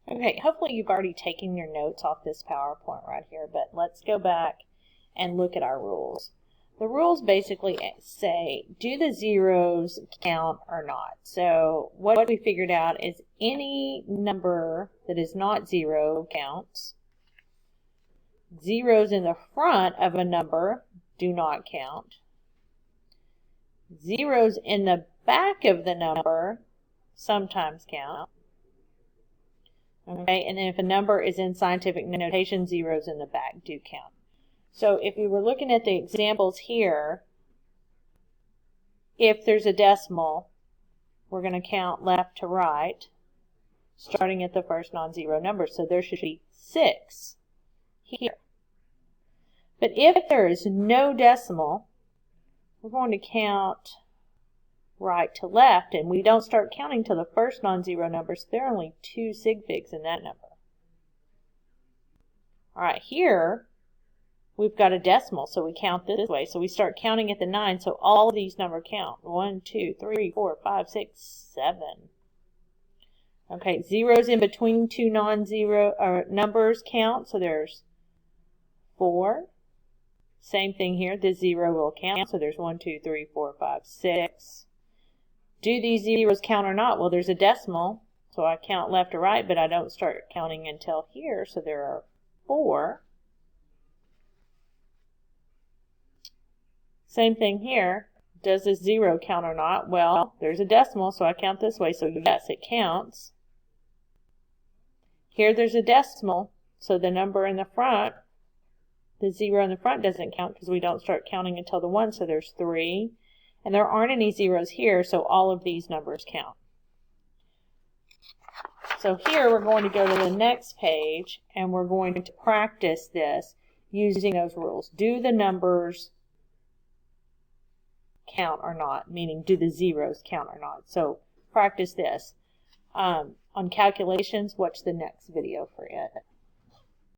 Okay, hopefully you've already taken your notes off this PowerPoint right here, but let's go back and look at our rules. The rules basically say, do the zeros count or not? So what we figured out is any number that is not zero counts. Zeros in the front of a number do not count. Zeros in the back of the number sometimes count. Okay, and then if a number is in scientific notation, zeros in the back do count. So if we were looking at the examples here, if there's a decimal, we're going to count left to right, starting at the first non-zero number. So there should be 6 here. But if there is no decimal, we're going to count right to left, and we don't start counting till the first non-zero number, so there are only 2 sig figs in that number. All right, here we've got a decimal, so we count this way. So we start counting at the 9, so all of these numbers count. 1, 2, 3, 4, 5, 6, 7. Okay, zeros in between 2 non-zero numbers count, so there's 4. Same thing here, this 0 will count, so there's 1, 2, 3, 4, 5, 6. Do these zeros count or not? Well, there's a decimal, so I count left to right, but I don't start counting until here, so there are 4. Same thing here. Does this 0 count or not? Well, there's a decimal, so I count this way, so yes, it counts. Here there's a decimal, so the number in the front, the 0 in the front doesn't count because we don't start counting until the 1, so there's 3. And there aren't any zeros here, so all of these numbers count. So here we're going to go to the next page, and we're going to practice this using those rules. Do the numbers count or not? Meaning, do the zeros count or not? So practice this. On calculations, watch the next video for it.